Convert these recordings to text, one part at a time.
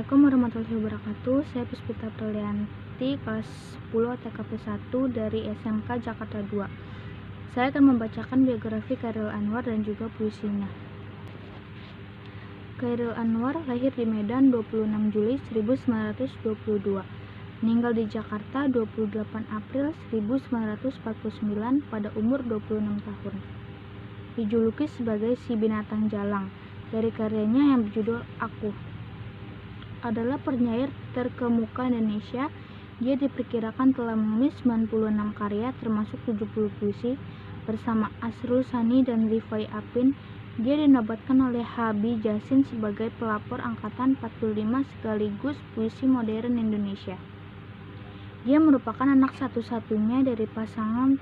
Assalamualaikum warahmatullahi wabarakatuh. Saya Puspita Prilianti, kelas 10 TKP 1 dari SMK Jakarta 2. Saya akan membacakan biografi Chairil Anwar dan juga puisinya. Chairil Anwar lahir di Medan 26 Juli 1922. Meninggal di Jakarta 28 April 1949 pada umur 26 tahun. Dijuluki sebagai si binatang jalang dari karyanya yang berjudul Aku. Adalah penyair terkemuka Indonesia. Dia diperkirakan telah menulis 96 karya termasuk 70 puisi bersama Asrul Sani dan Rifai Apin. Dia dinobatkan oleh Habib Jasin sebagai pelapor angkatan 45 sekaligus puisi modern Indonesia. Dia merupakan anak satu-satunya dari pasangan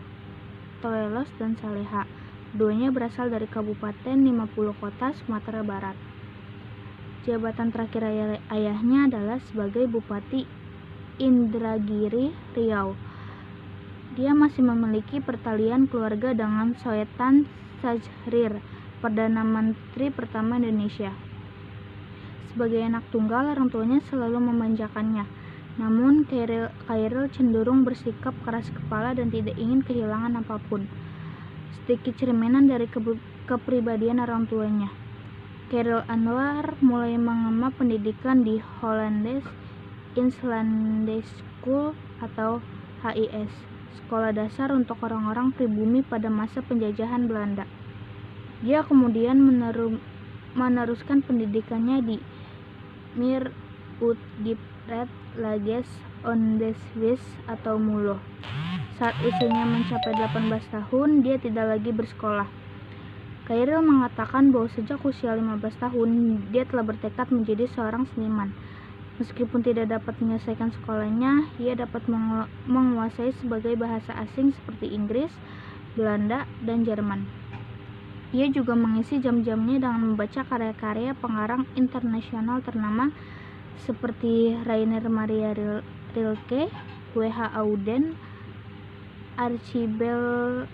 Toelos dan Saleha. Keduanya berasal dari Kabupaten 50 Kota, Sumatera Barat. Jabatan terakhir ayahnya adalah sebagai Bupati Indragiri, Riau. Dia masih memiliki pertalian keluarga dengan Sultan Syahrir, Perdana Menteri pertama Indonesia. Sebagai anak tunggal, orang tuanya selalu memanjakannya. Namun, Chairil cenderung bersikap keras kepala dan tidak ingin kehilangan apapun. Sedikit cerminan dari kepribadian orang tuanya. Chairil Anwar mulai mengenyam pendidikan di Hollands Inlandse School atau HIS, sekolah dasar untuk orang-orang pribumi pada masa penjajahan Belanda. Dia kemudian meneruskan pendidikannya di Meer Utdipret Lages Ondeswijs atau Mulo. Saat usianya mencapai 18 tahun, dia tidak lagi bersekolah. Chairil mengatakan bahwa sejak usia 15 tahun, dia telah bertekad menjadi seorang seniman. Meskipun tidak dapat menyelesaikan sekolahnya, ia dapat menguasai sebagai bahasa asing seperti Inggris, Belanda, dan Jerman. Ia juga mengisi jam-jamnya dengan membaca karya-karya pengarang internasional ternama seperti Rainer Maria Rilke, W.H. Auden, Archibald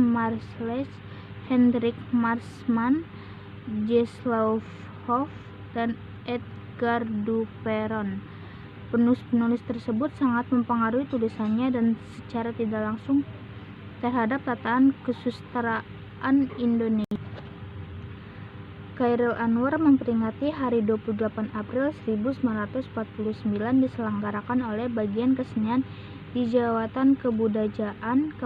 Marseille, Hendrik Marsman, Czesław Hoff, dan Edgar Duperon. Penulis-penulis tersebut sangat mempengaruhi tulisannya dan secara tidak langsung terhadap tataan kesusastraan Indonesia. Chairil Anwar memperingati hari 28 April 1949 diselenggarakan oleh Bagian Kesenian di Jabatan Kebudayaan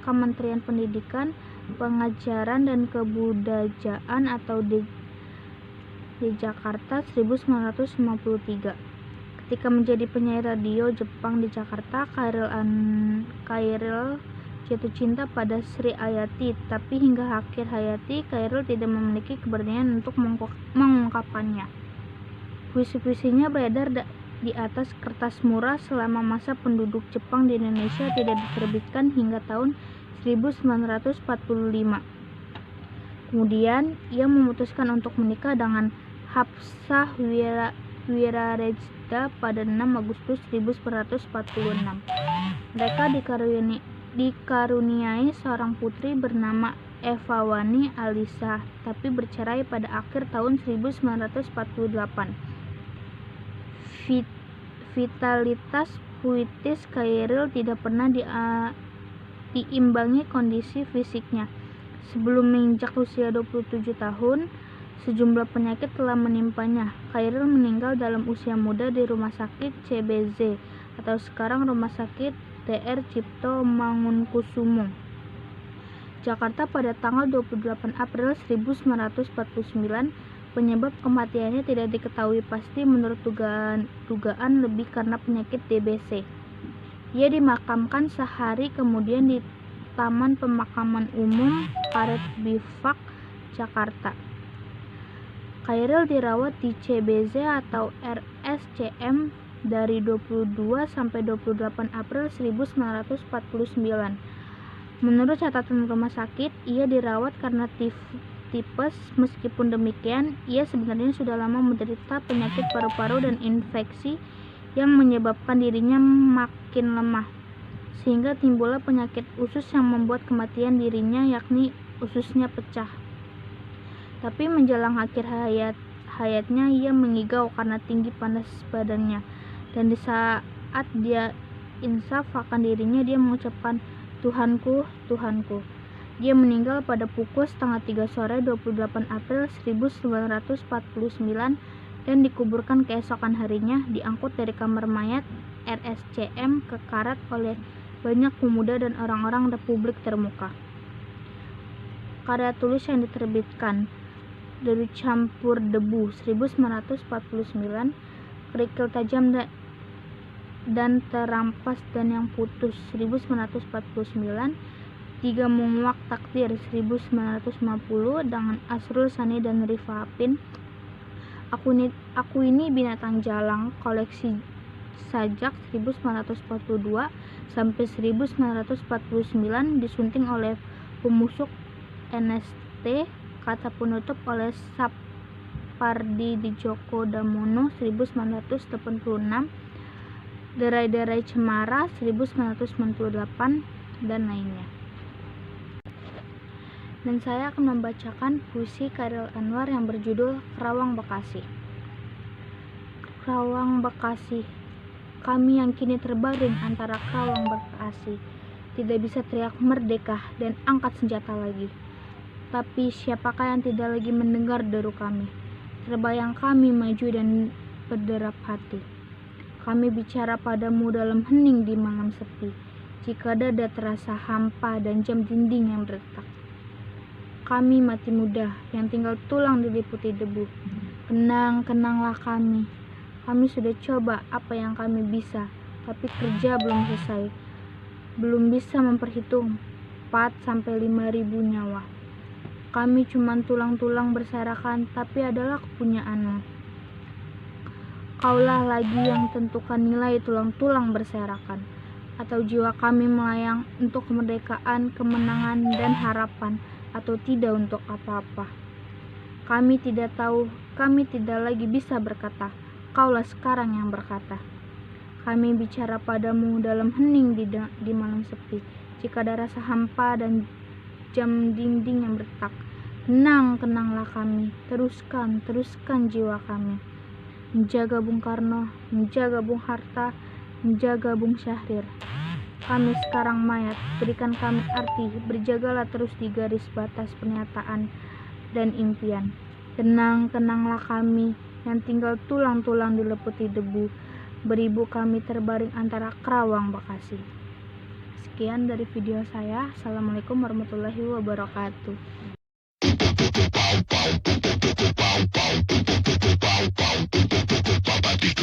Kementerian Pendidikan, Pengajaran dan Kebudayaan atau di Jakarta 1953. Ketika menjadi penyiar radio Jepang di Jakarta, Chairil jatuh cinta pada Sri Ayati, tapi hingga akhir hayati Chairil tidak memiliki keberanian untuk mengungkapkannya. Puisi-puisinya beredar di atas kertas murah selama masa penduduk Jepang di Indonesia tidak diterbitkan hingga tahun 1945. Kemudian, ia memutuskan untuk menikah dengan Hafsah Wirarejda pada 6 Agustus 1946. Mereka dikaruniai seorang putri bernama Eva Wani Alisa, tapi bercerai pada akhir tahun 1948. Vitalitas puitis Chairil tidak pernah diimbangi kondisi fisiknya. Sebelum menginjak usia 27 tahun, sejumlah penyakit telah menimpanya. Chairil meninggal dalam usia muda di Rumah Sakit CBZ atau sekarang Rumah Sakit Dr. Cipto Mangunkusumo, Jakarta pada tanggal 28 April 1949. Penyebab kematiannya tidak diketahui pasti, menurut dugaan lebih karena penyakit DBC. Ia dimakamkan sehari kemudian di Taman Pemakaman Umum Karet Bifak, Jakarta. Chairil dirawat di CBZ atau RSCM dari 22 sampai 28 April 1949. Menurut catatan rumah sakit, ia dirawat karena tipes. Meskipun demikian, ia sebenarnya sudah lama menderita penyakit paru-paru dan infeksi yang menyebabkan dirinya makin lemah, sehingga timbullah penyakit usus yang membuat kematian dirinya, yakni ususnya pecah. Tapi menjelang akhir hayatnya ia mengigau karena tinggi panas badannya, dan di saat dia insaf akan dirinya, dia mengucapkan, "Tuhanku, Tuhanku." Dia meninggal pada pukul 2:30 sore 28 April 1949 dan dikuburkan keesokan harinya, diangkut dari kamar mayat RSCM ke Karat oleh banyak pemuda dan orang-orang Republik Termuka. Karya tulis yang diterbitkan: Dari Campur Debu 1949, Kerikil Tajam dan Terampas dan Yang Putus 1949, Tiga Menguak Takdir 1950 dengan Asrul Sani dan Rifa Apin, Aku Ini Binatang Jalang, koleksi Sajak 1942 sampai 1949, disunting oleh pemusuk NST, kata penutup oleh Sapardi Djoko Damono 1986, Derai-Derai Cemara 1998, dan lainnya. Dan saya akan membacakan puisi Chairil Anwar yang berjudul Kerawang Bekasi. Kerawang Bekasi, kami yang kini terbaring antara Kerawang Bekasi, tidak bisa teriak merdeka dan angkat senjata lagi. Tapi siapakah yang tidak lagi mendengar deru kami? Terbayang kami maju dan berderap hati. Kami bicara padamu dalam hening di malam sepi, jika dada terasa hampa dan jam dinding yang berdetak. Kami mati muda yang tinggal tulang diliputi debu. Kenang-kenanglah kami. Kami sudah coba apa yang kami bisa, tapi kerja belum selesai. Belum bisa memperhitung 4-5 ribu nyawa. Kami cuma tulang-tulang berserakan, tapi adalah kepunyaanmu. Kaulah lagi yang tentukan nilai tulang-tulang berserakan, atau jiwa kami melayang untuk kemerdekaan, kemenangan, dan harapan, atau tidak untuk apa-apa. Kami tidak tahu, kami tidak lagi bisa berkata, kaulah sekarang yang berkata. Kami bicara padamu dalam hening di malam sepi, jika ada rasa hampa dan jam dinding yang berdetak. Kenanglah kami, teruskan jiwa kami. Menjaga Bung Karno, menjaga Bung Hatta, menjaga Bung Syahrir. Kami sekarang mayat, berikan kami arti, berjagalah terus di garis batas pernyataan dan impian. Kenanglah kami yang tinggal tulang-tulang diliputi debu, beribu kami terbaring antara Kerawang Bekasi. Sekian dari video saya. Assalamualaikum warahmatullahi wabarakatuh.